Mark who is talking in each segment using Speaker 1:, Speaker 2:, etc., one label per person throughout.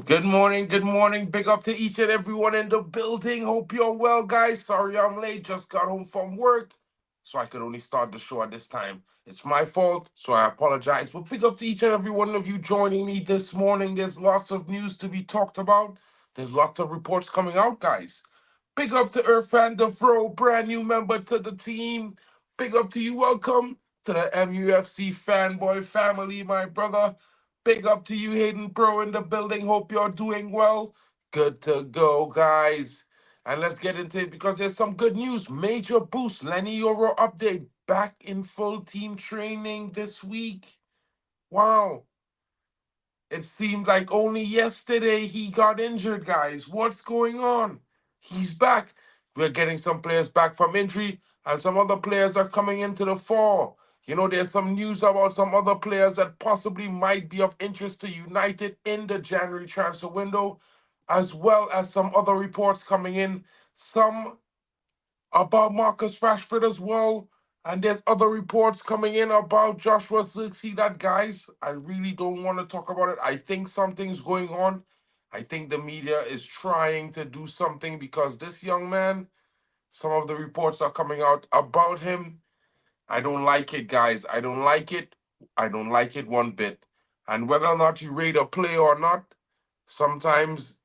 Speaker 1: Good morning, good morning. Big up to each and everyone in the building. Hope you're well, guys. Sorry I'm late. Just got home from work, so I could only start the show at this time. It's my fault, so I apologize. But big up to each and every one of you joining me this morning. There's lots of news to be talked about. There's lots of reports coming out, guys. Big up to Irfan Devro, brand new member to the team. Big up to you. Welcome to the MUFC fanboy family, my brother. Big up to you, Hayden Pro in the building. Hope you're doing well. Good to go, guys. And let's get into it because there's some good news. Major boost. Leny Yoro update. Back in full team training this week. Wow. It seemed like only yesterday he got injured, guys. What's going on? He's back. We're getting some players back from injury, and some other players are coming into the fore. You know, there's some news about some other players that possibly might be of interest to United in the January transfer window, as well as some other reports coming in. Some about Marcus Rashford as well. And there's other reports coming in about Joshua Zirkzee. That, guys, I really don't want to talk about it. I think something's going on. I think the media is trying to do something because this young man, some of the reports are coming out about him. I don't like it, guys. I don't like it. I don't like it one bit. And whether or not you rate a play or not, sometimes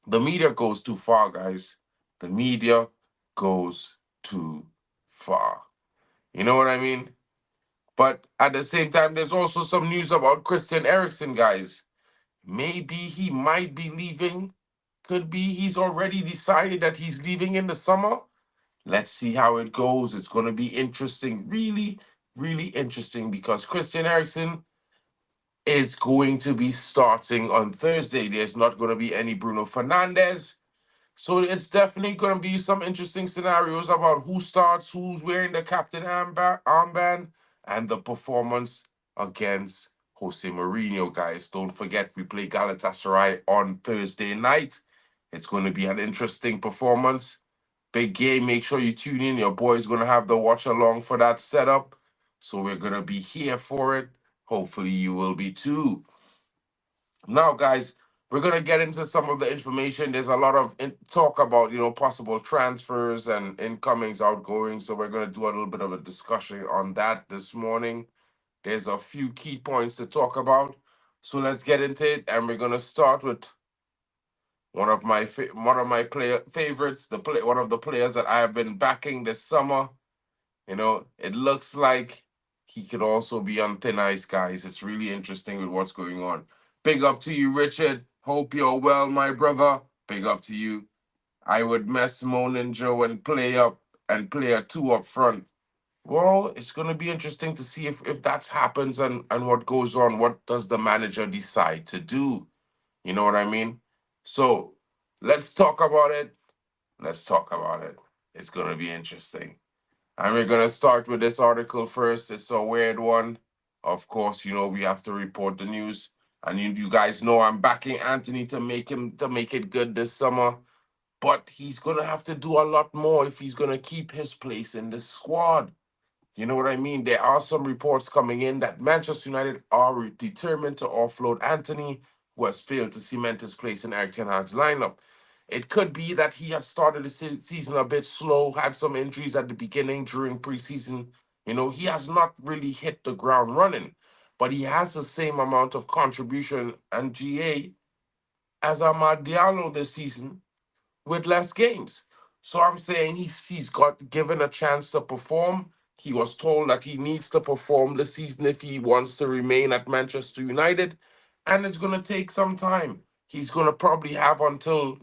Speaker 1: the media goes too far, guys. The media goes too far. You know what I mean? But at the same time, there's also some news about Christian Erikson, guys. Maybe he might be leaving. Could be he's already decided that he's leaving in the summer. Let's see how it goes. It's going to be interesting. Really, really interesting because Christian Erikson is going to be starting on Thursday. There's not going to be any Bruno Fernandes. So it's definitely going to be some interesting scenarios about who starts, who's wearing the captain armband, and the performance against Jose Mourinho, guys. Don't forget, we play Galatasaray on Thursday night. It's going to be an interesting performance. Big game. Make sure you tune in. Your boy's going to have the watch along for that setup. So we're going to be here for it. Hopefully, you will be too. Now, guys, we're gonna get into some of the information. There's a lot of talk about possible transfers and incomings, outgoings. So we're gonna do a little bit of a discussion on that this morning. There's a few key points to talk about. So let's get into it, and we're gonna start with one of my player favorites, one of the players that I have been backing this summer. It looks like he could also be on thin ice, guys. It's really interesting with what's going on. Big up to you, Richard. Hope you're well, my brother. Big up to you. I would mess Moan and Joe and play a two up front. Well, it's gonna be interesting to see if that happens and what goes on. What does the manager decide to do? You know what I mean? So let's talk about it. Let's talk about it. It's gonna be interesting. And we're gonna start with this article first. It's a weird one. Of course, we have to report the news. And you guys know I'm backing Anthony to make it good this summer. But he's gonna have to do a lot more if he's gonna keep his place in the squad. You know what I mean? There are some reports coming in that Manchester United are determined to offload Anthony, who has failed to cement his place in Erik Ten Hag's lineup. It could be that he had started the season a bit slow, had some injuries at the beginning during preseason. He has not really hit the ground running, but he has the same amount of contribution and GA as Amad Diallo this season with less games. So I'm saying he's got given a chance to perform. He was told that he needs to perform this season if he wants to remain at Manchester United, and it's going to take some time. He's going to probably have until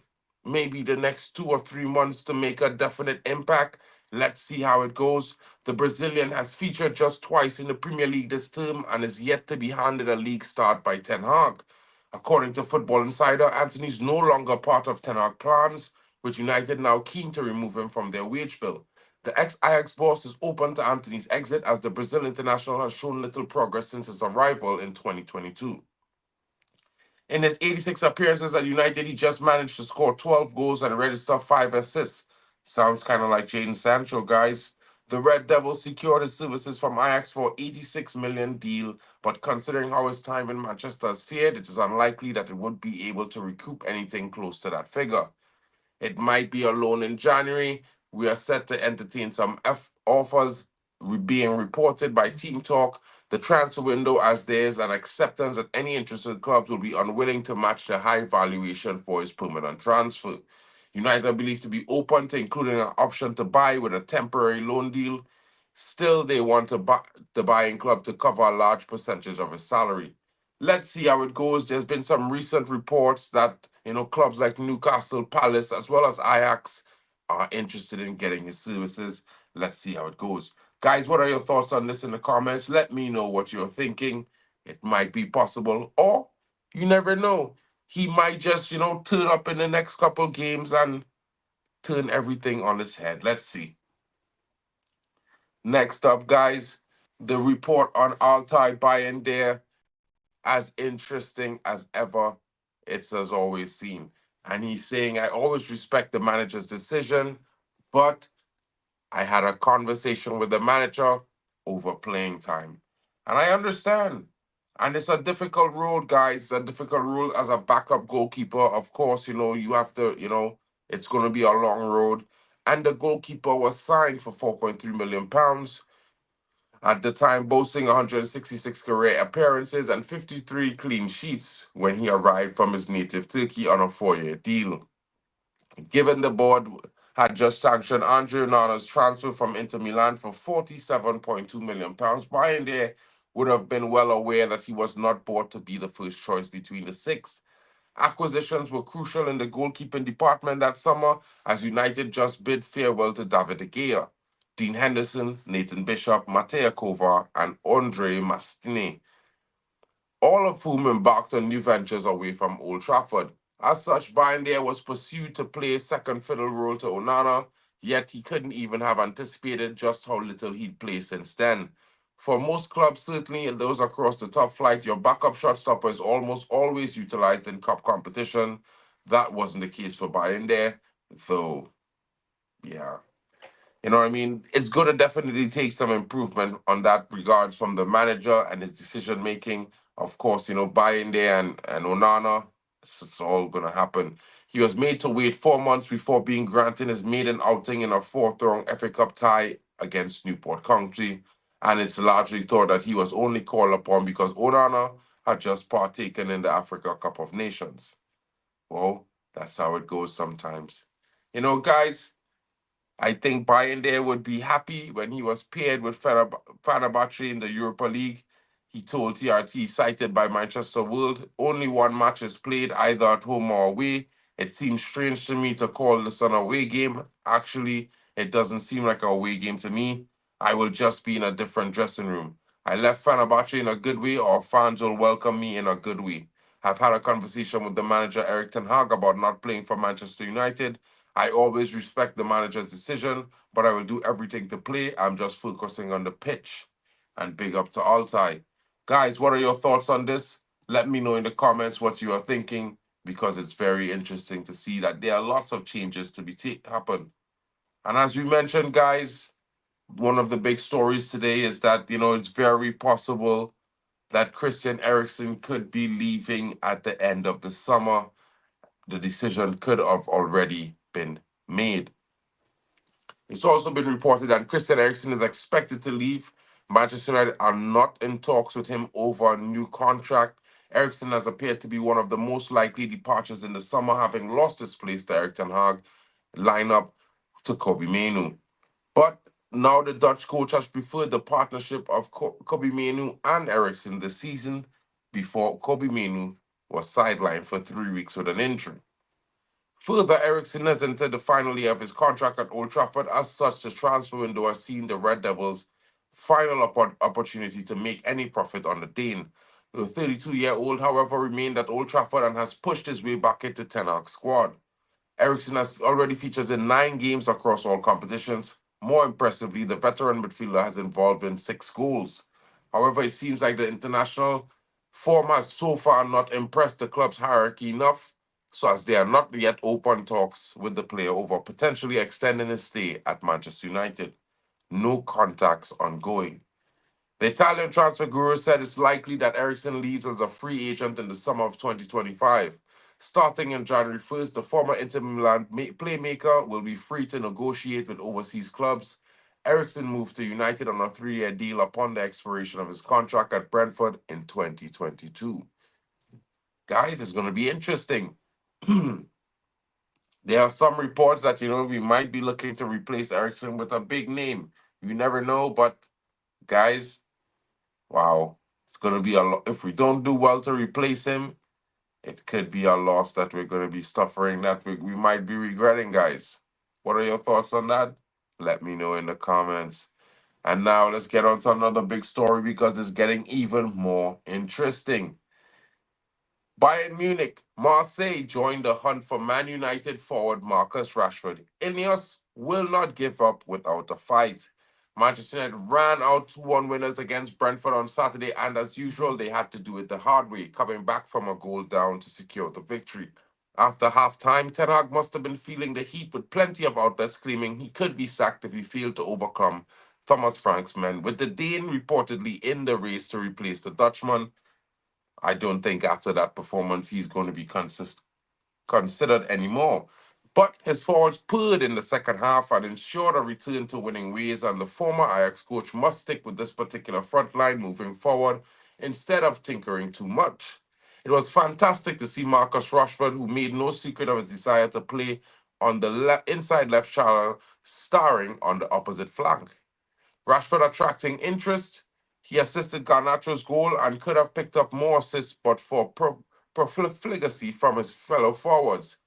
Speaker 1: maybe the next 2 or 3 months to make a definite impact. Let's see how it goes. The Brazilian has featured just twice in the Premier League this term and is yet to be handed a league start by Ten Hag. According to Football Insider, Anthony's no longer part of Ten Hag plans, with United now keen to remove him from their wage bill. The ex-Ajax boss is open to Anthony's exit as the Brazil international has shown little progress since his arrival in 2022. In his 86 appearances at United, he just managed to score 12 goals and register 5 assists. Sounds kind of like Jadon Sancho, guys. The Red Devils secured his services from Ajax for 86 million deal, but considering how his time in Manchester has fared, it is unlikely that it would be able to recoup anything close to that figure. It might be a loan in January. We are set to entertain some offers being reported by Team Talk. The transfer window, as there is an acceptance that any interested clubs will be unwilling to match the high valuation for his permanent transfer. United are believed to be open to including an option to buy with a temporary loan deal. Still, they want to buy the buying club to cover a large percentage of his salary. Let's see how it goes. There's been some recent reports that clubs like Newcastle, Palace, as well as Ajax are interested in getting his services. Let's see how it goes. Guys, what are your thoughts on this in the comments? Let me know what you're thinking. It might be possible, or you never know. He might just, turn up in the next couple games and turn everything on its head. Let's see. Next up, guys, the report on Altai buying there, as interesting as ever. It's as always seen. And he's saying, I always respect the manager's decision, but I had a conversation with the manager over playing time. And I understand. And it's a difficult road, guys. It's a difficult road as a backup goalkeeper. Of course, you have to, it's going to be a long road. And the goalkeeper was signed for £4.3 million at the time, boasting 166 career appearances and 53 clean sheets when he arrived from his native Turkey on a 4-year deal. Given the board had just sanctioned Andre Onana's transfer from Inter Milan for £47.2 million, Bayern there would have been well aware that he was not bought to be the first choice between the six. Acquisitions were crucial in the goalkeeping department that summer, as United just bid farewell to David De Gea, Dean Henderson, Nathan Bishop, Mateo Kovar, and Andre Mastini, all of whom embarked on new ventures away from Old Trafford. As such, Bindier was pursued to play a second fiddle role to Onana, yet he couldn't even have anticipated just how little he'd play since then. For most clubs, certainly, and those across the top flight, your backup shotstopper is almost always utilized in cup competition. That wasn't the case for Bindier, though, yeah. You know what I mean? It's going to definitely take some improvement on that regards from the manager and his decision making. Of course, buying there and Onana, it's all going to happen. He was made to wait 4 months before being granted his maiden outing in a fourth-round FA Cup tie against Newport County, and it's largely thought that he was only called upon because Onana had just partaken in the Africa Cup of Nations. Well, that's how it goes sometimes. Guys, I think Bayern there would be happy when he was paired with Fenerbahce in the Europa League. He told TRT, cited by Manchester World, only one match is played, either at home or away. It seems strange to me to call this an away game. Actually, it doesn't seem like an away game to me. I will just be in a different dressing room. I left Fenerbahce in a good way, or fans will welcome me in a good way. I've had a conversation with the manager Erik ten Hag about not playing for Manchester United. I always respect the manager's decision, but I will do everything to play. I'm just focusing on the pitch. And big up to Altai. Guys, what are your thoughts on this? Let me know in the comments what you are thinking, because it's very interesting to see that there are lots of changes to be happen. And as we mentioned, guys, one of the big stories today is that, it's very possible that Christian Erikson could be leaving at the end of the summer. The decision could have already been made. It's also been reported that Christian Eriksen is expected to leave. Manchester United are not in talks with him over a new contract. Eriksen has appeared to be one of the most likely departures in the summer, having lost his place to Erik ten Hag lineup to Kobe Mainoo. But now the Dutch coach has preferred the partnership of Kobe Mainoo and Eriksen this season, before Kobe Mainoo was sidelined for 3 weeks with an injury. Further, Eriksen has entered the final year of his contract at Old Trafford. As such, the transfer window has seen the Red Devils' final opportunity to make any profit on the Dane. The 32-year-old, however, remained at Old Trafford and has pushed his way back into Ten Hag's squad. Eriksen has already featured in 9 games across all competitions. More impressively, the veteran midfielder has involved in 6 goals. However, it seems like the international form has so far not impressed the club's hierarchy enough, so as they are not yet open talks with the player over potentially extending his stay at Manchester United. No contacts ongoing. The Italian transfer guru said it's likely that Erikson leaves as a free agent in the summer of 2025. Starting in January 1st, the former Inter Milan playmaker will be free to negotiate with overseas clubs. Erikson moved to United on a 3-year deal upon the expiration of his contract at Brentford in 2022. Guys, it's going to be interesting. There are some reports that, we might be looking to replace Erikson with a big name. You never know, but guys, wow, it's going to be a lot. If we don't do well to replace him, it could be a loss that we're going to be suffering that we might be regretting, guys. What are your thoughts on that? Let me know in the comments. And now let's get on to another big story because it's getting even more interesting. Bayern Munich, Marseille joined the hunt for Man United forward Marcus Rashford. Ineos will not give up without a fight. Manchester United ran out 2-1 winners against Brentford on Saturday, and as usual, they had to do it the hard way, coming back from a goal down to secure the victory. After half-time, Ten Hag must have been feeling the heat with plenty of outlets claiming he could be sacked if he failed to overcome Thomas Frank's men, with the Dane reportedly in the race to replace the Dutchman. I don't think after that performance he's going to be considered anymore. But his forwards pulled in the second half and ensured a return to winning ways, and the former Ajax coach must stick with this particular front line moving forward instead of tinkering too much. It was fantastic to see Marcus Rashford, who made no secret of his desire to play on the inside left channel, starring on the opposite flank. Rashford attracting interest. He assisted Garnacho's goal and could have picked up more assists but for profligacy from his fellow forwards.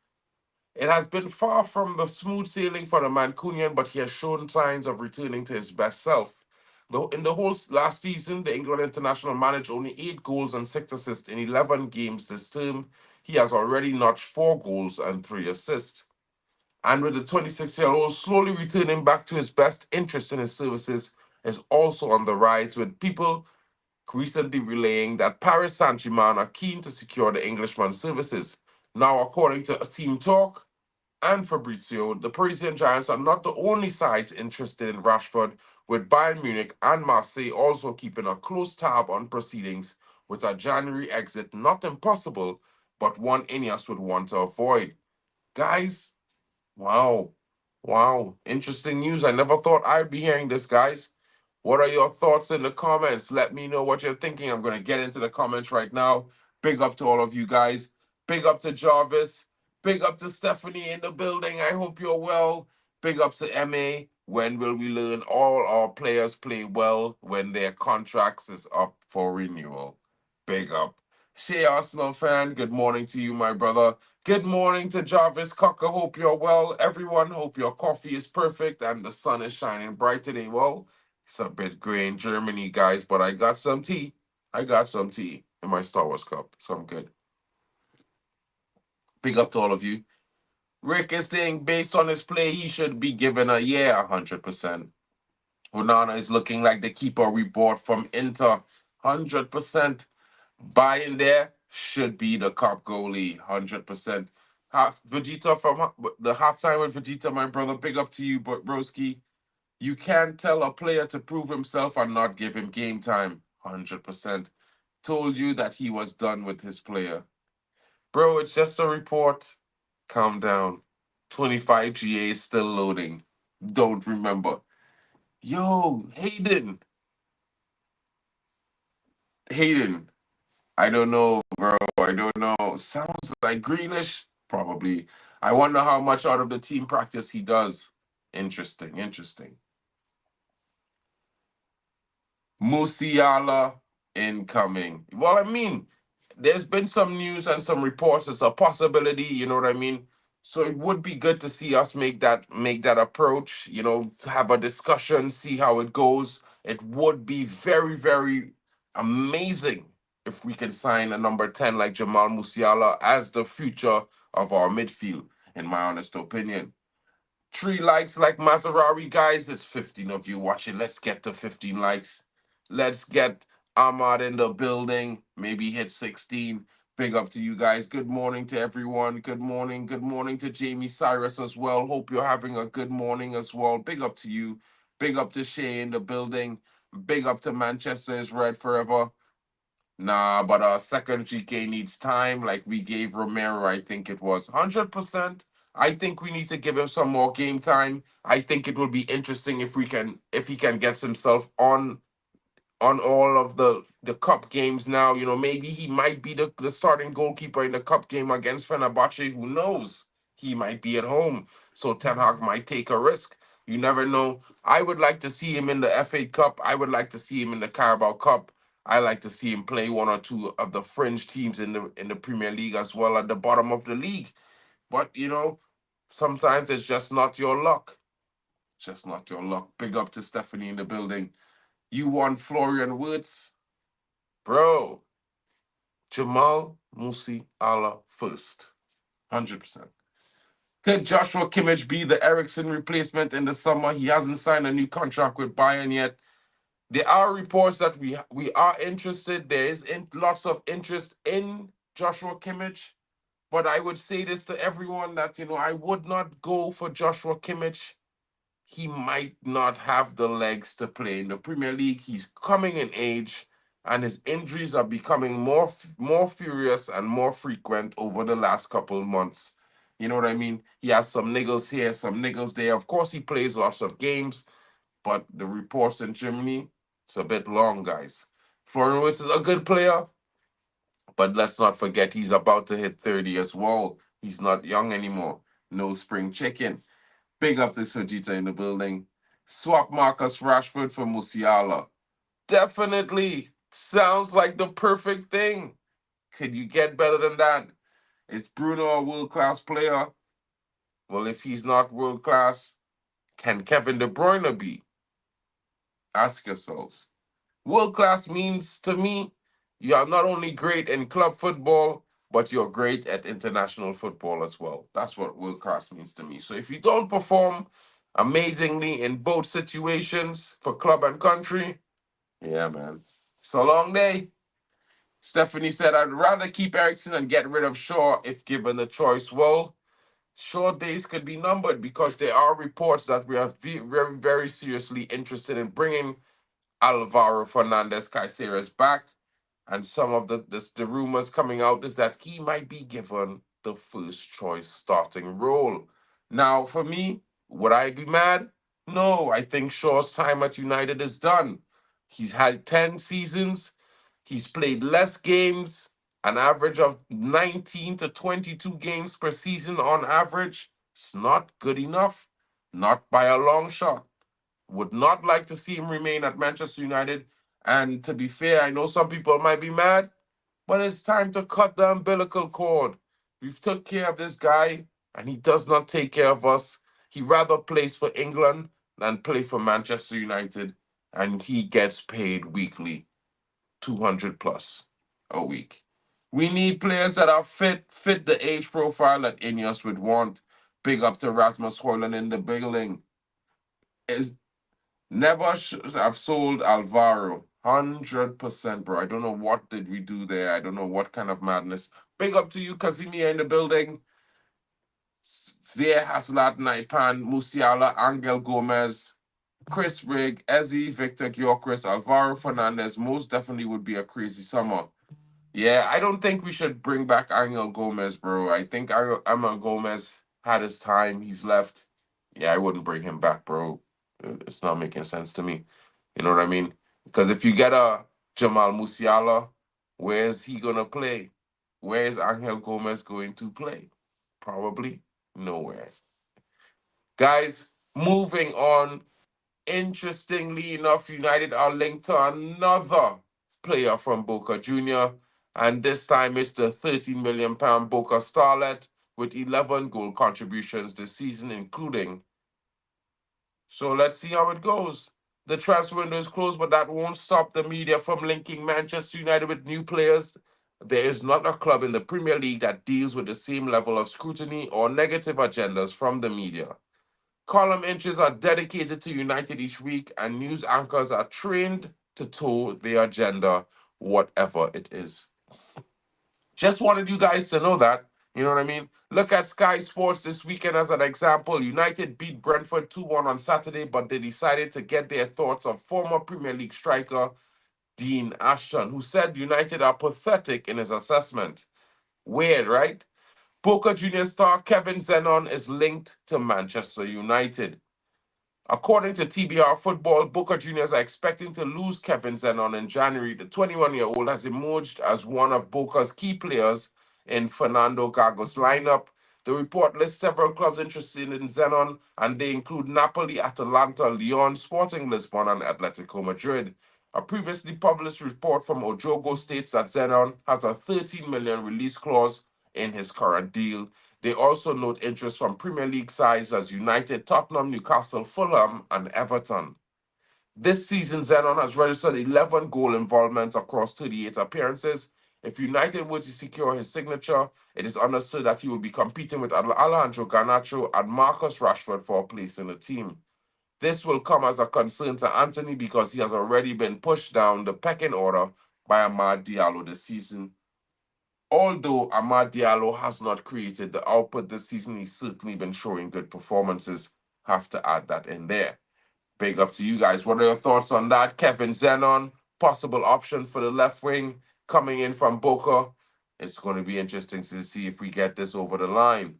Speaker 1: It has been far from the smooth sailing for the Mancunian, but he has shown signs of returning to his best self. Though in the whole last season, the England international managed only 8 goals and 6 assists in 11 games this term. He has already notched 4 goals and 3 assists. And with the 26-year-old slowly returning back to his best, interest in his services is also on the rise, with people recently relaying that Paris Saint-Germain are keen to secure the Englishman's services. Now, according to Team Talk and Fabrizio, the Parisian Giants are not the only sides interested in Rashford, with Bayern Munich and Marseille also keeping a close tab on proceedings, with a January exit not impossible, but one Ineos would want to avoid. Guys, wow. Wow. Interesting news. I never thought I'd be hearing this, guys. What are your thoughts in the comments? Let me know what you're thinking. I'm going to get into the comments right now. Big up to all of you guys. Big up to Jarvis. Big up to Stephanie in the building. I hope you're well. Big up to MA. When will we learn all our players play well when their contracts is up for renewal? Big up. Shea Arsenal fan, good morning to you, my brother. Good morning to Jarvis Cocker. Hope you're well. Everyone, hope your coffee is perfect and the sun is shining bright today. Well, it's a bit gray in Germany, guys, but I got some tea. I got some tea in my Star Wars cup, so I'm good. Big up to all of you. Rick is saying based on his play, he should be given a 100%. Onana is looking like the keeper we bought from Inter, 100%. Buying there should be the cup goalie, 100%. Half Vegeta from the halftime with Vegeta, my brother. Big up to you, but Broski. You can't tell a player to prove himself and not give him game time, 100%. Told you that he was done with his player. Bro, it's just a report. Calm down. 25 GA is still loading. Don't remember. Yo, Hayden. Hayden. I don't know, bro. I don't know. Sounds like Greenish. Probably. I wonder how much out of the team practice he does. Interesting, interesting. Musiala incoming. Well, I mean, there's been some news and some reports. It's a possibility, you know what I mean? So it would be good to see us make that approach, to have a discussion, see how it goes. It would be very, very amazing if we can sign a number 10 like Jamal Musiala as the future of our midfield, in my honest opinion. 3 likes like Maserati, guys. It's 15 of you watching. Let's get to 15 likes. Let's get Ahmad in the building. Maybe hit 16. Big up to you guys. Good morning to everyone. Good morning. Good morning to Jamie Cyrus as well. Hope you're having a good morning as well. Big up to you. Big up to Shea in the building. Big up to Manchester is red forever. Nah, but second GK needs time. Like we gave Romero, I think it was 100%. I think we need to give him some more game time. I think it will be interesting if he can get himself on all of the cup games now. You know, maybe he might be the starting goalkeeper in the cup game against Fenerbahce. Who knows? He might be at home, so Ten Hag might take a risk. You never know. I would like to see him in the FA Cup. I would like to see him in the Carabao Cup. I like to see him play one or two of the fringe teams in the Premier League as well at the bottom of the league. But you know, sometimes it's just not your luck. Just not your luck. Big up to Stephanie in the building. You want Florian Wirtz? Bro, Jamal Musiala first. 100%. Could Joshua Kimmich be the Erikson replacement in the summer? He hasn't signed a new contract with Bayern yet. There are reports that we are interested. There is lots of interest in Joshua Kimmich. But I would say this to everyone that, you know, I would not go for Joshua Kimmich. He might not have the legs to play in the Premier League. He's coming in age, and his injuries are becoming more furious and more frequent over the last couple of months. You know what I mean? He has some niggles here, some niggles there. Of course, he plays lots of games, but the reports in Germany, it's a bit long, guys. Florian Wirtz is a good player, but let's not forget he's about to hit 30 as well. He's not young anymore. No spring chicken. Big up to Sojita in the building. Swap Marcus Rashford for Musiala. Definitely sounds like the perfect thing. Could you get better than that? Is Bruno a world class player? Well, if he's not world class, can Kevin De Bruyne be? Ask yourselves. World class means to me, you are not only great in club football, but you're great at international football as well. That's what world class means to me. So if you don't perform amazingly in both situations for club and country, yeah, man, it's a long day. Stephanie said, I'd rather keep Erikson and get rid of Shaw if given the choice. Well, Shaw days could be numbered because there are reports that we are very, very seriously interested in bringing Alvaro Fernandez Caceres back. And some of the rumors coming out is that he might be given the first choice starting role. Now, for me, would I be mad? No, I think Shaw's time at United is done. He's had 10 seasons. He's played less games, an average of 19 to 22 games per season on average. It's not good enough, not by a long shot. Would not like to see him remain at Manchester United. And to be fair, I know some people might be mad, but it's time to cut the umbilical cord. We've took care of this guy, and he does not take care of us. He rather plays for England than play for Manchester United, and he gets paid weekly, 200 plus a week. We need players that are fit the age profile that Ineos would want. Big up to Rasmus Højlund in the building. Is Never should have sold Alvaro. 100%, bro. I don't know what did we do there. I don't know what kind of madness. Big up to you, Casimir, in the building. There, Haslat, Naipan, Musiala, Angel Gomez, Chris Rigg, Ezzy, Victor Gyökeres, Alvaro Fernandez. Most definitely would be a crazy summer. Yeah, I don't think we should bring back Angel Gomez, bro. I think Angel Gomez had his time. He's left. Yeah, I wouldn't bring him back, bro. It's not making sense to me. You know what I mean? Because if you get a Jamal Musiala, where's he gonna play? Where is Angel Gomez going to play? Probably nowhere. Guys, moving on. Interestingly enough, United are linked to another player from Boca Junior, and this time it's the £13 million Boca starlet with 11 goal contributions this season, including. So let's see how it goes. The transfer window is closed, but that won't stop the media from linking Manchester United with new players. There is not a club in the Premier League that deals with the same level of scrutiny or negative agendas from the media. Column inches are dedicated to United each week, and news anchors are trained to toe their agenda, whatever it is. Just wanted you guys to know that. You know what I mean? Look at Sky Sports this weekend as an example. United beat Brentford 2-1 on Saturday, but they decided to get their thoughts of former Premier League striker Dean Ashton, who said United are pathetic in his assessment. Weird, right? Boca Juniors star Kevin Zenon is linked to Manchester United. According to TBR Football, Boca Juniors are expecting to lose Kevin Zenon in January. The 21-year-old has emerged as one of Boca's key players in Fernando Gago's lineup. The report lists several clubs interested in Zenon, and they include Napoli, Atalanta, Lyon, Sporting Lisbon, and Atletico Madrid. A previously published report from Ojogo states that Zenon has a 13 million release clause in his current deal. They also note interest from Premier League sides as United, Tottenham, Newcastle, Fulham, and Everton. This season, Zenon has registered 11 goal involvements across 38 appearances. If United were to secure his signature, it is understood that he will be competing with Alejandro Garnacho and Marcus Rashford for a place in the team. This will come as a concern to Anthony because he has already been pushed down the pecking order by Amad Diallo this season. Although Amad Diallo has not created the output this season, he's certainly been showing good performances. Have to add that in there. Big up to you guys. What are your thoughts on that? Kevin Zenon, possible option for the left wing coming in from Boca. It's going to be interesting to see if we get this over the line.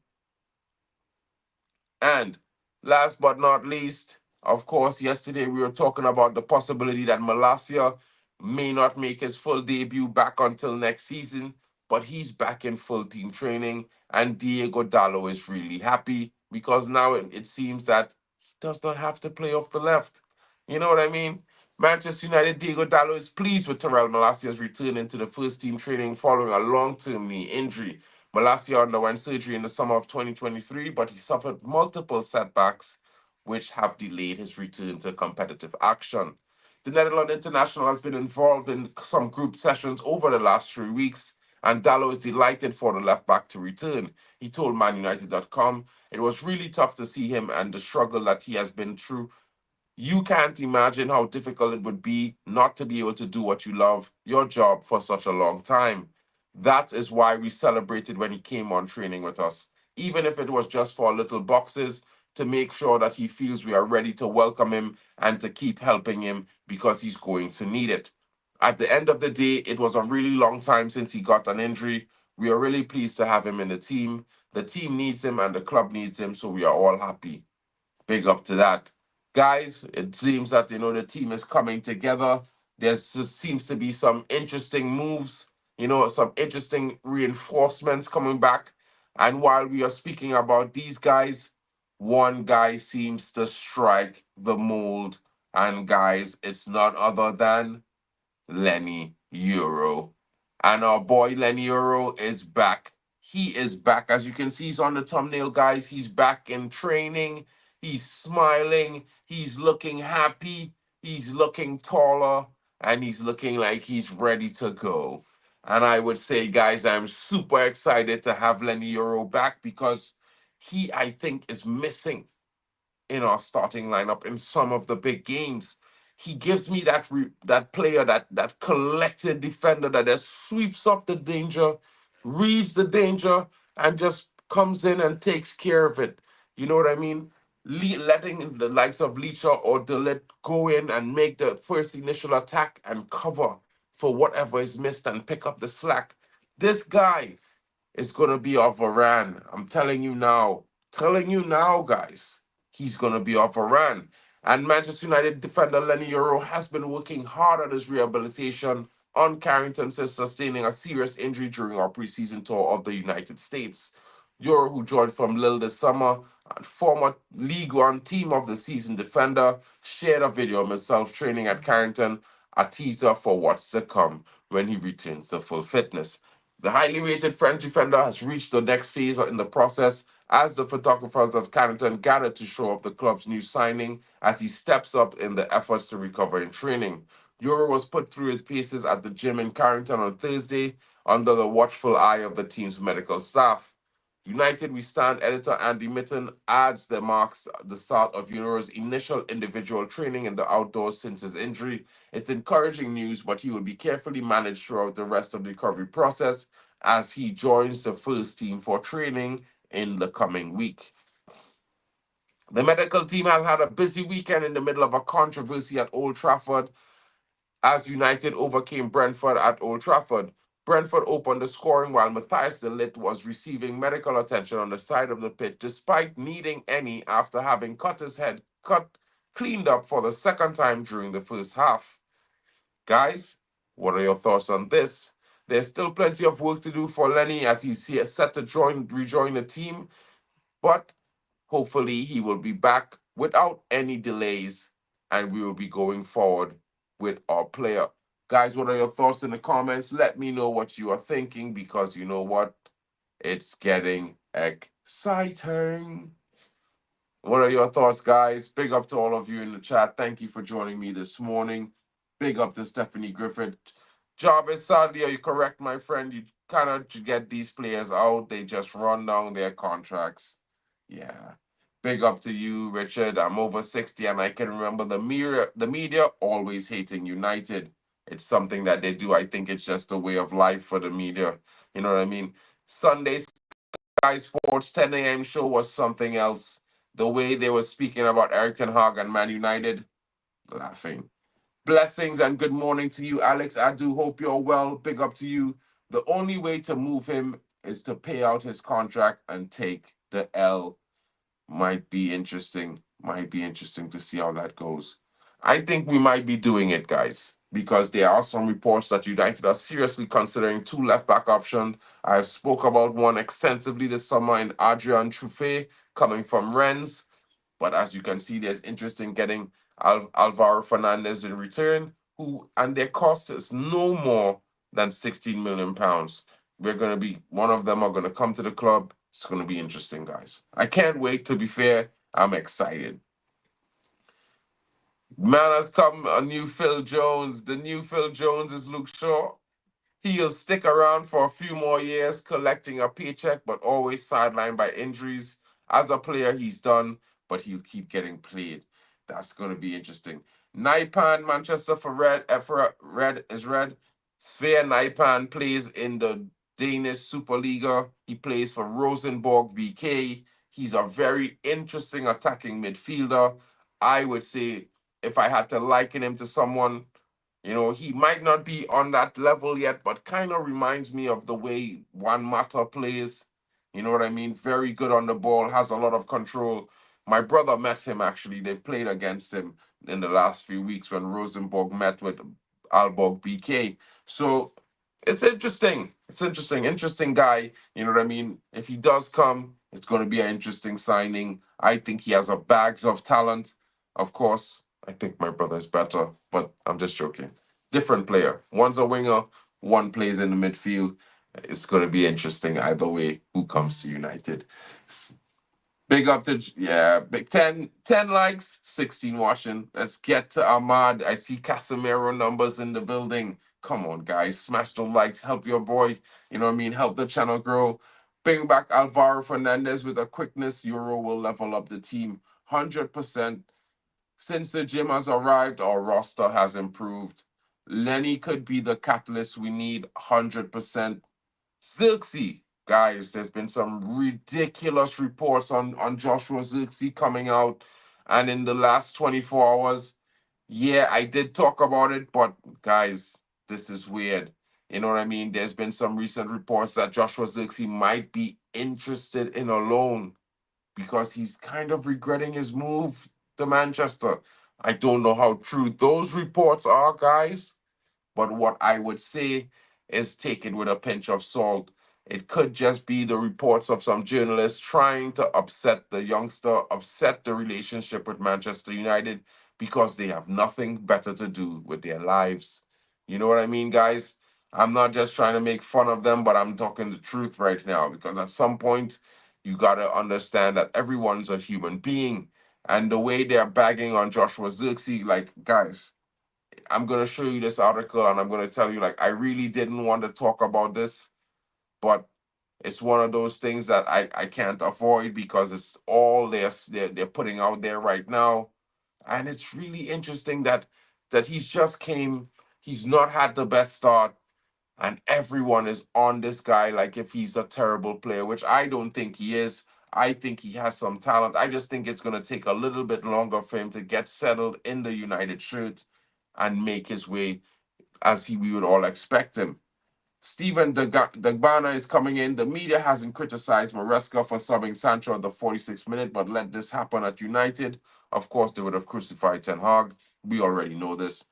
Speaker 1: And last but not least, of course, yesterday we were talking about the possibility that Massia may not make his full debut back until next season, but he's back in full team training, and Diego Dallo is really happy because now it seems that he does not have to play off the left. You know what I mean? Manchester United Diego Dallo is pleased with Terrell Malacia's return into the first team training following a long-term knee injury. Massia underwent surgery in the summer of 2023, but he suffered multiple setbacks, which have delayed his return to competitive action. The Netherlands international has been involved in some group sessions over the last 3 weeks, and Dallo is delighted for the left back to return. He told ManUnited.com, "It was really tough to see him and the struggle that he has been through. You can't imagine how difficult it would be not to be able to do what you love, your job, for such a long time. That is why we celebrated when he came on training with us, even if it was just for little boxes, to make sure that he feels we are ready to welcome him and to keep helping him because he's going to need it. At the end of the day, it was a really long time since he got an injury. We are really pleased to have him in the team. The team needs him and the club needs him, so we are all happy." Big up to that. Guys, it seems that the team is coming together. There seems to be some interesting moves, some interesting reinforcements coming back. And while we are speaking about these guys, one guy seems to strike the mold. And guys, it's none other than Leny Yoro. And our boy Leny Yoro is back. He is back. As you can see, he's on the thumbnail, guys. He's back in training. He's smiling. He's looking happy. He's looking taller. And he's looking like he's ready to go. And I would say, guys, I'm super excited to have Leny Yoro back because he, I think, is missing in our starting lineup in some of the big games. He gives me that player, that collected defender that just sweeps up the danger, reads the danger, and just comes in and takes care of it. You know what I mean? Letting the likes of Leacher or Delit go in and make the first initial attack and cover for whatever is missed and pick up the slack. This guy is going to be off Varane. I'm telling you now, guys, he's going to be off Varane. And Manchester United defender Leny Yoro has been working hard on his rehabilitation on Carrington since sustaining a serious injury during our preseason tour of the United States. Yoro, who joined from Lille this summer, and former League One Team of the Season defender, shared a video of himself training at Carrington, a teaser for what's to come when he returns to full fitness. The highly rated French defender has reached the next phase in the process as the photographers of Carrington gather to show off the club's new signing as he steps up in the efforts to recover in training. Euro was put through his paces at the gym in Carrington on Thursday under the watchful eye of the team's medical staff. United We Stand editor Andy Mitten adds that marks the start of Yoro's initial individual training in the outdoors since his injury. It's encouraging news, but he will be carefully managed throughout the rest of the recovery process as he joins the first team for training in the coming week. The medical team has had a busy weekend in the middle of a controversy at Old Trafford as United overcame Brentford at Old Trafford. Brentford opened the scoring while Matthias de Ligt was receiving medical attention on the side of the pitch despite needing any after having cut his head cut cleaned up for the second time during the first half. Guys, what are your thoughts on this? There's still plenty of work to do for Leny as he's set to rejoin the team, but hopefully, he will be back without any delays and we will be going forward with our player. Guys, what are your thoughts in the comments? Let me know what you are thinking because you know what? It's getting exciting. What are your thoughts, guys? Big up to all of you in the chat. Thank you for joining me this morning. Big up to Stephanie Griffith. Jarvis, sadly, are you correct, my friend? You cannot get these players out. They just run down their contracts. Yeah. Big up to you, Richard. I'm over 60 and I can remember the media always hating United. It's something that they do. I think it's just a way of life for the media. You know what I mean? Sunday Sky Sports 10 a.m. show was something else. The way they were speaking about Eric Ten Hag and Man United, laughing. Blessings and good morning to you, Alex. I do hope you're well. Big up to you. The only way to move him is to pay out his contract and take the L. Might be interesting. Might be interesting to see how that goes. I think we might be doing it, guys, because there are some reports that United are seriously considering two left back options. I spoke about one extensively this summer in Adrian Truffet coming from Rennes. But as you can see, there's interest in getting Alvaro Fernandez in return, who and their cost is no more than 16 million pounds. We're gonna be one of them are gonna come to the club. It's gonna be interesting, guys. I can't wait. To be fair, I'm excited. Man has come a new Phil Jones. The new Phil Jones is Luke Shaw. He'll stick around for a few more years, collecting a paycheck, but always sidelined by injuries. As a player, he's done, but he'll keep getting played. That's going to be interesting. Naipan, Manchester for Red is Red. Sver Naipan plays in the Danish Superliga. He plays for Rosenborg BK. He's a very interesting attacking midfielder. I would say if I had to liken him to someone, he might not be on that level yet, but kind of reminds me of the way Juan Mata plays. You know what I mean? Very good on the ball, has a lot of control. My brother met him actually. They've played against him in the last few weeks when Rosenborg met with Aalborg BK. So it's interesting. It's interesting. Interesting guy. You know what I mean? If he does come, it's going to be an interesting signing. I think he has a bags of talent. Of course, I think my brother is better, but I'm just joking. Different player. One's a winger, one plays in the midfield. It's going to be interesting either way who comes to United. Big up to, yeah, big 10 likes, 16 watching. Let's get to Ahmad. I see Casemiro numbers in the building. Come on, guys, smash the likes, help your boy. You know what I mean? Help the channel grow. Bring back Alvaro Fernandez with a quickness. Euro will level up the team 100%. Since the gym has arrived, our roster has improved. Leny could be the catalyst we need 100%. Zirkzee, guys, there's been some ridiculous reports on Joshua Zirkzee coming out. And in the last 24 hours, yeah, I did talk about it, but guys, this is weird. You know what I mean? There's been some recent reports that Joshua Zirkzee might be interested in a loan because he's kind of regretting his move to Manchester. I don't know how true those reports are, guys, but what I would say is take it with a pinch of salt. It could just be the reports of some journalists trying to upset the youngster, upset the relationship with Manchester United because they have nothing better to do with their lives. You know what I mean, guys? I'm not just trying to make fun of them, but I'm talking the truth right now because at some point, you got to understand that everyone's a human being. And the way they're bagging on Joshua Zirkzee, like, guys, I'm gonna show you this article and I'm gonna tell you, like, I really didn't want to talk about this, but It's one of those things that I can't avoid because it's all they're putting out there right now. And it's really interesting that he's just came, he's not had the best start, and everyone is on this guy like if he's a terrible player, which I don't think he is. I think he has some talent. I just think it's going to take a little bit longer for him to get settled in the United shirt and make his way as we would all expect him. Steven Dagbana is coming in. The media hasn't criticized Maresca for subbing Sancho at the 46th minute, but let this happen at United. Of course, they would have crucified Ten Hag. We already know this.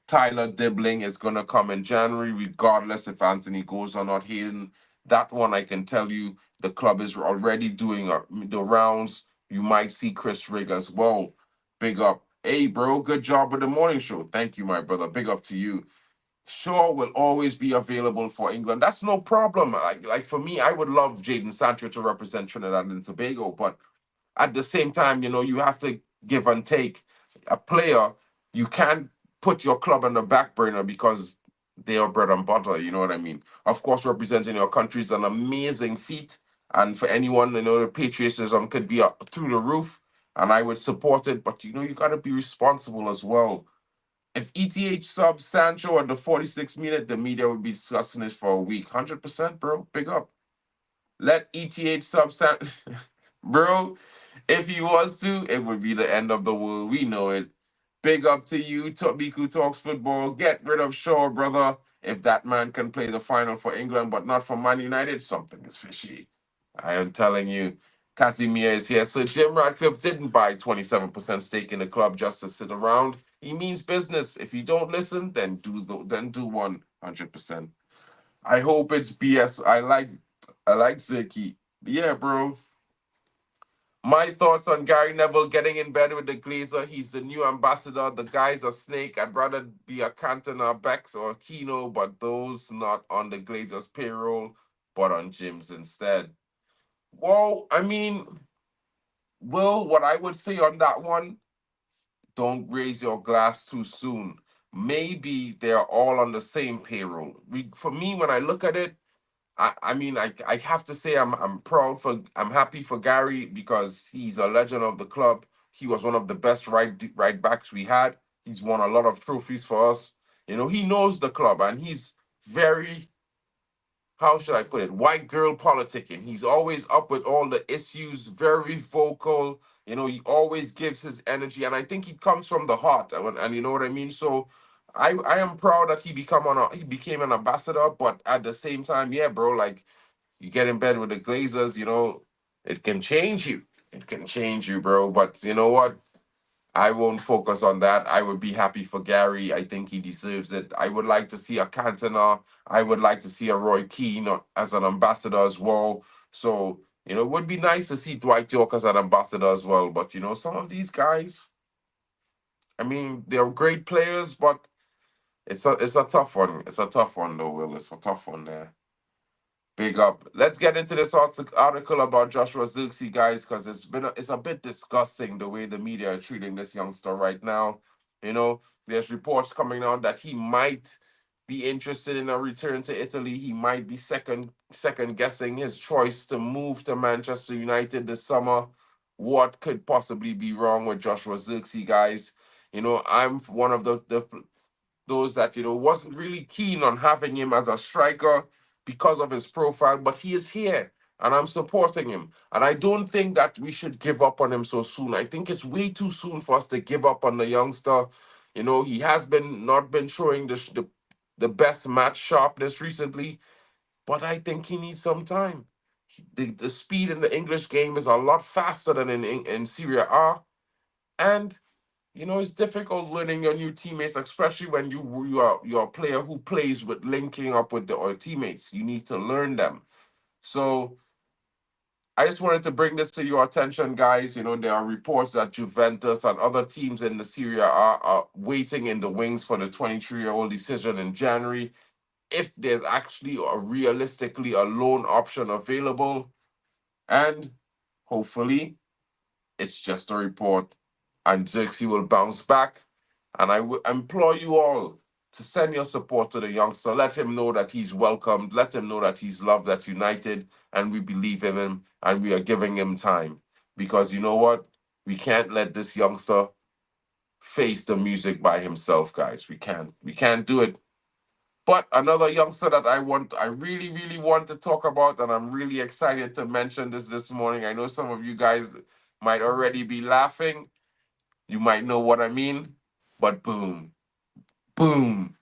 Speaker 1: Tyler Dibbling is going to come in January, regardless if Anthony goes or not. Hayden, that one I can tell you, the club is already doing the rounds. You might see Chris Rigg as well. Big up. Hey, bro, good job with the morning show. Thank you, my brother. Big up to you. Shaw will always be available for England. That's no problem. Like for me, I would love Jaden Sancho to represent Trinidad and Tobago, but at the same time, you have to give and take. A player, you can't put your club on the back burner because they are bread and butter. You know what I mean? Of course, representing your country is an amazing feat, and for anyone, the patriotism could be up through the roof, and I would support it. But you got to be responsible as well. If ETH subs Sancho at the 46th minute, the media would be discussing this for a week. 100%, bro. Big up. Let ETH sub bro. If he was to, it would be the end of the world. We know it. Big up to you, Miku Talks Football. Get rid of Shaw, brother. If that man can play the final for England but not for Man United, something is fishy. I am telling you. Casimir is here. So Jim Ratcliffe didn't buy 27% stake in the club just to sit around. He means business. If you don't listen, then do 100%. I hope it's BS. I like Zirky. Yeah, bro. My thoughts on Gary Neville getting in bed with the Glazer. He's the new ambassador. The guy's a snake. I'd rather be a Cantona, Bex, or Kino, but those not on the Glazers' payroll, but on Jim's instead. Well, I mean, Will, what I would say on that one, don't raise your glass too soon. Maybe they're all on the same payroll. For me, when I look at it, I mean, I have to say I'm happy for Gary because he's a legend of the club. He was one of the best right backs we had. He's won a lot of trophies for us. He knows the club, and he's very, how should I put it, white girl politicking. He's always up with all the issues, very vocal. He always gives his energy, and I think he comes from the heart. And you know what I mean. So, I am proud that he became an ambassador. But at the same time, yeah, bro, like you get in bed with the Glazers, it can change you. It can change you, bro. But you know what? I won't focus on that. I would be happy for Gary. I think he deserves it. I would like to see a Cantona. I would like to see a Roy Keane as an ambassador as well. So, it would be nice to see Dwight York as an ambassador as well. But, some of these guys, I mean, they're great players, but it's a tough one. It's a tough one, though, Will. It's a tough one there. Big up. Let's get into this article about Joshua Zirkzee, guys, because it's a bit disgusting the way the media are treating this youngster right now. There's reports coming out that he might be interested in a return to Italy. He might be second guessing his choice to move to Manchester United this summer. What could possibly be wrong with Joshua Zirkzee, guys? I'm one of the those that wasn't really keen on having him as a striker because of his profile, but he is here and I'm supporting him. And I don't think that we should give up on him so soon. I think it's way too soon for us to give up on the youngster. He has been not been showing the best match sharpness recently, but I think he needs some time. The speed in the English game is a lot faster than in Serie A, and it's difficult learning your new teammates, especially when you're a player who plays with linking up with the other teammates. You need to learn them. So I just wanted to bring this to your attention, guys. There are reports that Juventus and other teams in the Serie are waiting in the wings for the 23-year-old decision in January. If there's actually realistically a loan option available, and hopefully it's just a report, and Xerxes will bounce back. And I would implore you all, to send your support to the youngster. Let him know that he's welcomed. Let him know that he's loved at United, and we believe in him, and we are giving him time. Because you know what? We can't let this youngster face the music by himself, guys. We can't. We can't do it. But another youngster that I really, really want to talk about, and I'm really excited to mention this morning. I know some of you guys might already be laughing. You might know what I mean. But boom, boom,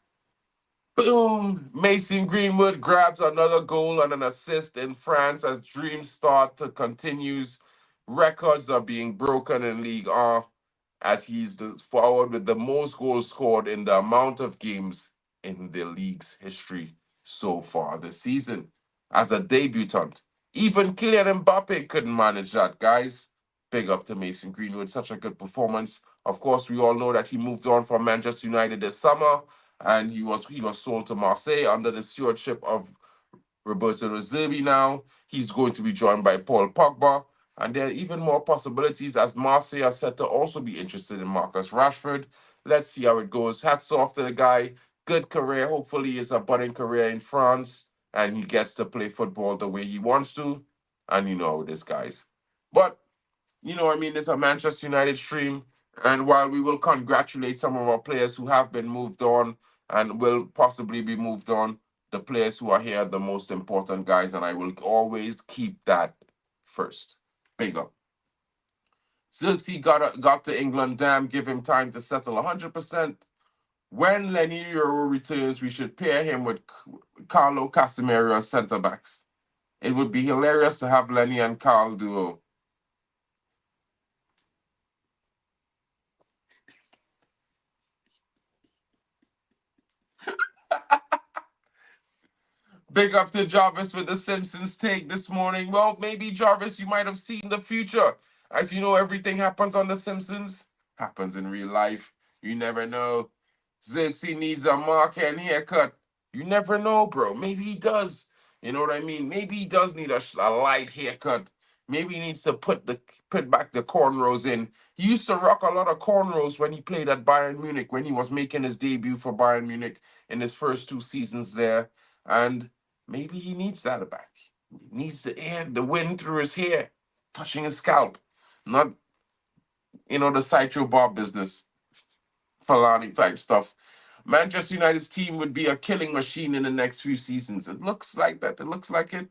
Speaker 1: boom. Mason Greenwood grabs another goal and an assist in France as dreams start to continues. Records are being broken in League 1 as he's the forward with the most goals scored in the amount of games in the league's history so far this season. As a debutant, even Kylian Mbappe couldn't manage that, guys. Big up to Mason Greenwood, such a good performance. Of course, we all know that he moved on from Manchester United this summer, and he was sold to Marseille under the stewardship of Roberto De Zerbi now. He's going to be joined by Paul Pogba. And there are even more possibilities as Marseille are set to also be interested in Marcus Rashford. Let's see how it goes. Hats off to the guy. Good career. Hopefully, it's a budding career in France and he gets to play football the way he wants to. And you know how it is, guys. But it's a Manchester United stream. And while we will congratulate some of our players who have been moved on and will possibly be moved on, the players who are here are the most important guys, and I will always keep that first. Big up. Zirkzee got to England. Damn, give him time to settle 100%. When Leny Yoro returns, we should pair him with Carlo Casemiro as centre backs. It would be hilarious to have Leny and Carl duo. Big up to Jarvis with the Simpsons take this morning. Well, maybe Jarvis, you might have seen the future. As you know, everything happens on the Simpsons, happens in real life. You never know. Zirksy needs a marker and haircut. You never know, bro. Maybe he does. You know what I mean? Maybe he does need a light haircut. Maybe he needs to put back the cornrows in. He used to rock a lot of cornrows when he played at Bayern Munich, when he was making his debut for Bayern Munich in his first 2 seasons there. And maybe he needs that back. He needs the wind through his hair, touching his scalp, not the Sideshow Bob business, Falani type stuff. Manchester United's team would be a killing machine in the next few seasons. It looks like that. It looks like it.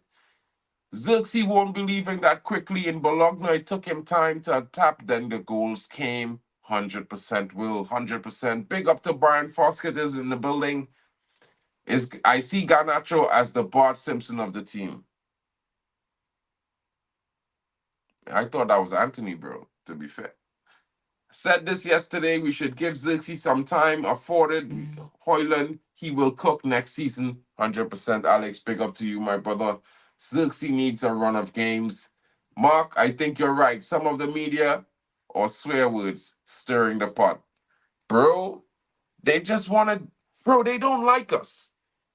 Speaker 1: Zirkzee won't be leaving that quickly in Bologna. It took him time to adapt. Then the goals came. 100% will. 100%. Big up to Brian Foskett is in the building. I see Garnacho as the Bart Simpson of the team. I thought that was Anthony, bro, to be fair. Said this yesterday, we should give Zirkzee some time. Afforded Hoyland, he will cook next season. 100% Alex, big up to you, my brother. Zirkzee needs a run of games. Mark, I think you're right. Some of the media or swear words stirring the pot. Bro, they just wanted, bro, they don't like us.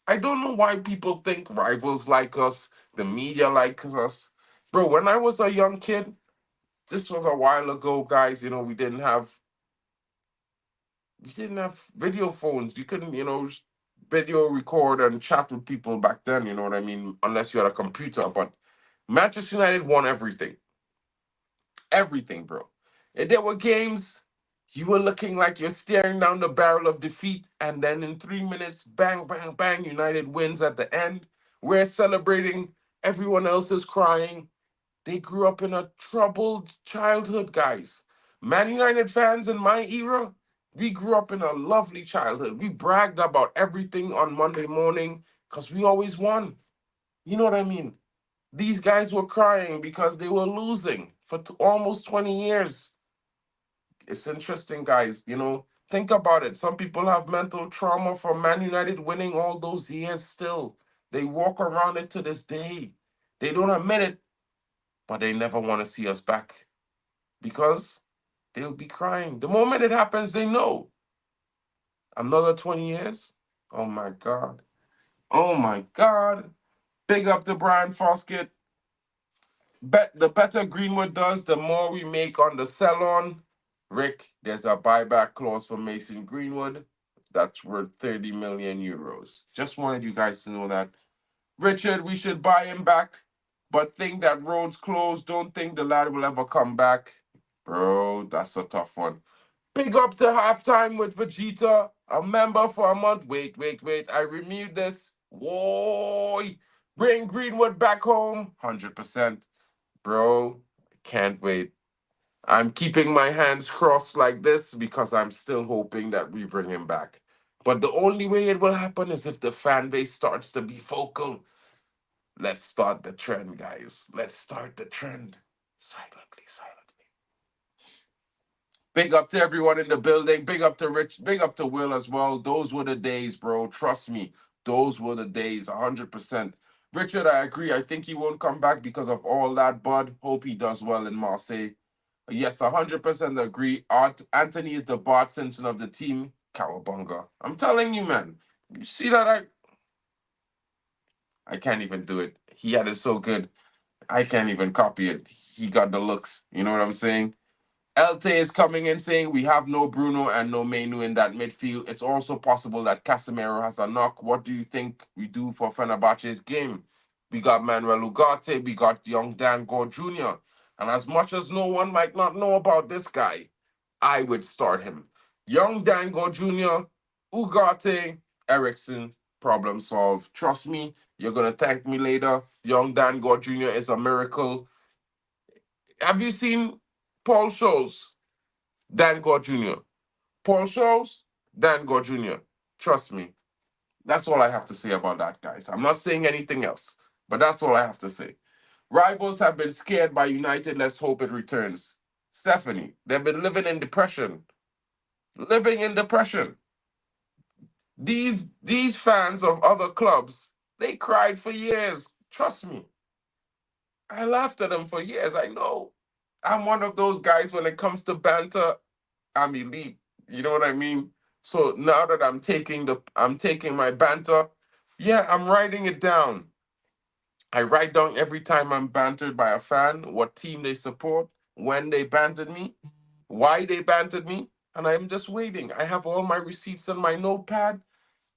Speaker 1: I don't know why people think rivals like us, the media likes us. Bro, when I was a young kid, this was a while ago, guys. We didn't have video phones. You couldn't, video record and chat with people back then, you know what I mean? Unless you had a computer. But Manchester United won everything. Everything, bro. If there were games, you were looking like you're staring down the barrel of defeat, and then in 3 minutes, bang, bang, bang, United wins at the end. We're celebrating, everyone else is crying. They grew up in a troubled childhood, guys. Man United fans in my era, we grew up in a lovely childhood. We bragged about everything on Monday morning because we always won. You know what I mean? These guys were crying because they were losing for almost 20 years. It's interesting, guys. Think about it. Some people have mental trauma from Man United winning all those years still. They walk around it to this day. They don't admit it, but they never want to see us back because they'll be crying. The moment it happens, they know. Another 20 years? Oh my God. Oh my God. Big up to Brian Foskett. The better Greenwood does, the more we make on the sell on. Rick, there's a buyback clause for Mason Greenwood. that's worth 30 million euros. Just wanted you guys to know that. Richard, we should buy him back, but think that road's closed. Don't think the lad will ever come back. Bro, that's a tough one. Big up to halftime with Vegeta, a member for a month. Wait. I renewed this. Whoa. Bring Greenwood back home. 100%. Bro, can't wait. I'm keeping my hands crossed like this because I'm still hoping that we bring him back. But the only way it will happen is if the fan base starts to be vocal. Let's start the trend, guys. Let's start the trend. Silently. Big up to everyone in the building. Big up to Rich. Big up to Will as well. Those were the days, bro. Trust me. Those were the days, 100%. Richard, I agree. I think he won't come back because of all that, bud. Hope he does well in Marseille. Yes, 100% agree. Anthony is the Bart Simpson of the team. Cowabunga. I'm telling you, man. You see that? I can't even do it. He had it so good. I can't even copy it. He got the looks. You know what I'm saying? Elte is coming in saying we have no Bruno and no Menu in that midfield. It's also possible that Casemiro has a knock. What do you think we do for Fenerbahce's game? We got Manuel Ugarte, we got young Dan Gore Jr. And as much as no one might not know about this guy, I would start him. Young Dan Gore Jr., Ugarte, Erikson, problem solved. Trust me, you're going to thank me later. Young Dan Gore Jr. is a miracle. Have you seen Paul Scholes? Dan Gore Jr. Paul Scholes, Dan Gore Jr. Trust me. That's all I have to say about that, guys. I'm not saying anything else, but that's all I have to say. Rivals have been scared by United. Let's hope it returns. Stephanie, they've been living in depression. Living in depression. These fans of other clubs, they cried for years. Trust me. I laughed at them for years. I know. I'm one of those guys when it comes to banter. I'm elite. You know what I mean? So now that I'm taking my banter, yeah, I'm writing it down. I write down every time I'm bantered by a fan, what team they support, when they bantered me, why they bantered me, and I'm just waiting. I have all my receipts on my notepad,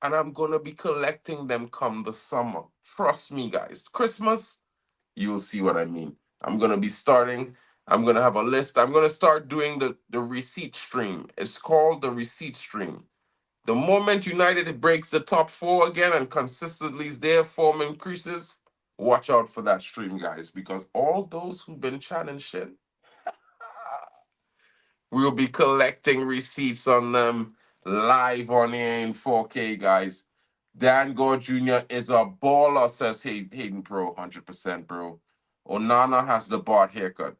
Speaker 1: and I'm gonna be collecting them come the summer. Trust me, guys. Christmas, you'll see what I mean. I'm gonna be starting. I'm gonna have a list. I'm gonna start doing the receipt stream. It's called the receipt stream. The moment United breaks the top four again and consistently is there, form increases, watch out for that stream, guys, because all those who've been chatting shit, we'll be collecting receipts on them live on air in 4K, guys. Dan Gore Jr. is a baller, says Hayden Pro, 100%, bro. Onana has the Bart haircut.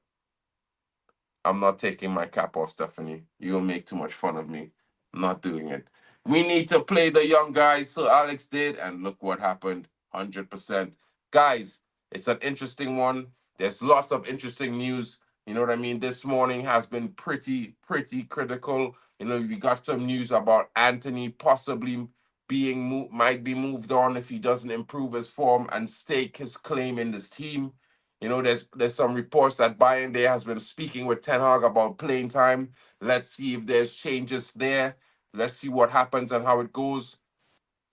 Speaker 1: I'm not taking my cap off, Stephanie. You'll make too much fun of me. I'm not doing it. We need to play the young guys. So Alex did, and look what happened. 100%. Guys, it's an interesting one. There's lots of interesting news. You know what I mean? This morning has been pretty critical. You know, we got some news about Anthony possibly might be moved on if he doesn't improve his form and stake his claim in this team. You know, there's some reports that Bayern there has been speaking with Ten Hag about playing time. Let's see if there's changes there. Let's see what happens and how it goes.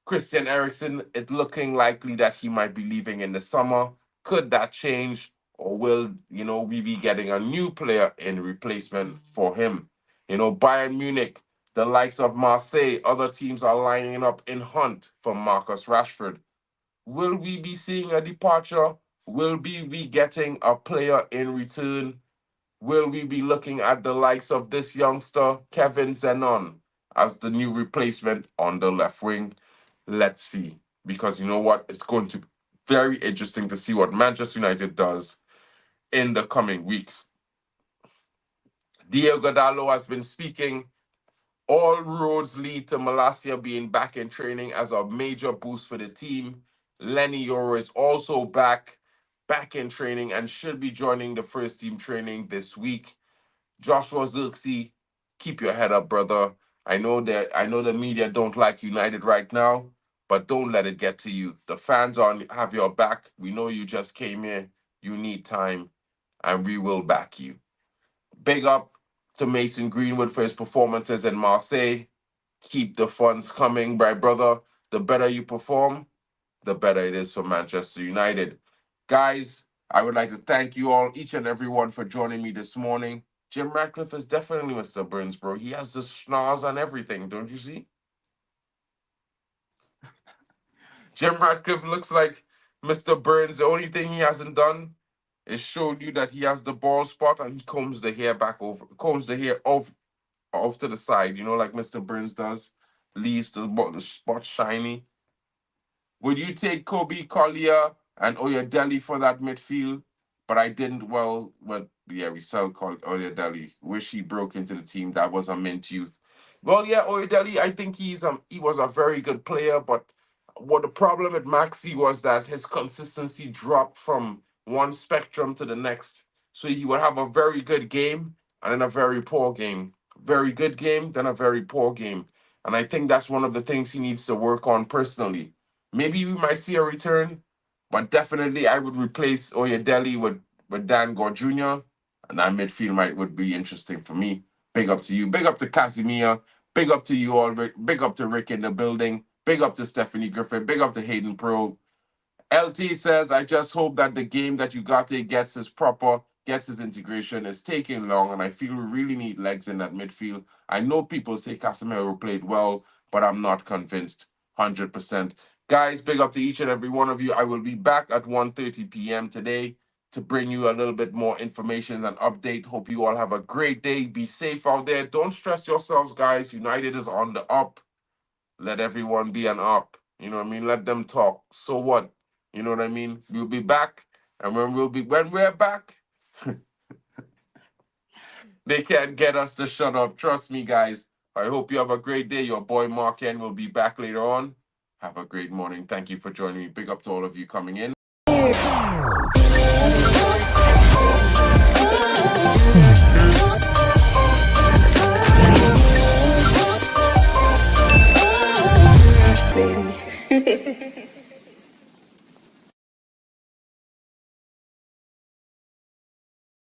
Speaker 1: Christian Erikson, it's looking likely that he might be leaving in the summer. Could that change? Or will, we be getting a new player in replacement for him? Bayern Munich, the likes of Marseille, other teams are lining up in hunt for Marcus Rashford. Will we be seeing a departure? Will we be getting a player in return? Will we be looking at the likes of this youngster, Kevin Zenon, as the new replacement on the left wing? Let's see. Because you know what? It's going to be very interesting to see what Manchester United does in the coming weeks. Diego Dallo has been speaking. All roads lead to Massia being back in training as a major boost for the team. Leny Yoro is also back in training and should be joining the first team training this week. Joshua Zirkzee, keep your head up, brother. I know the media don't like United right now, but don't let it get to you. The fans have your back. We know you just came here. You need time, and we will back you. Big up to Mason Greenwood for his performances in Marseille. Keep the funds coming, my brother. The better you perform, the better it is for Manchester United. Guys, I would like to thank you all, each and every one, for joining me this morning. Jim Ratcliffe is definitely Mr. Burns, bro. He has the schnoz and everything, don't you see? Jim Ratcliffe looks like Mr. Burns. The only thing he hasn't done is showed you that he has the ball spot and he combs the hair back over, combs the hair off to the side, like Mr. Burns does. Leaves the spot shiny. Would you take Kobe Collier and Oyedele for that midfield? But I didn't. Well, yeah, we sell Oyedele. Wish he broke into the team. That was a mint youth. Well, yeah, Oyedele. I think he was a very good player, but what the problem with Maxi was that his consistency dropped from one spectrum to the next. So he would have a very good game and then a very poor game. Very good game, then a very poor game. And I think that's one of the things he needs to work on personally. Maybe we might see a return, but definitely I would replace Oyedele with Dan Gore Jr. And that midfield would be interesting for me. Big up to you. Big up to Casimir. Big up to you all. Big up to Rick in the building. Big up to Stephanie Griffin. Big up to Hayden Pro. LT says, I just hope that the game that Ugarte gets his integration. Is taking long, and I feel we really need legs in that midfield. I know people say Casemiro played well, but I'm not convinced 100%. Guys, big up to each and every one of you. I will be back at 1:30 p.m. today to bring you a little bit more information and update. Hope you all have a great day. Be safe out there. Don't stress yourselves, guys. United is on the up. Let everyone be an up. You know what I mean? Let them talk. So what? You know what I mean? We'll be back. And when we're back, they can't get us to shut up. Trust me, guys. I hope you have a great day. Your boy Mark N will be back later on. Have a great morning. Thank you for joining me. Big up to all of you coming in.
Speaker 2: Baby.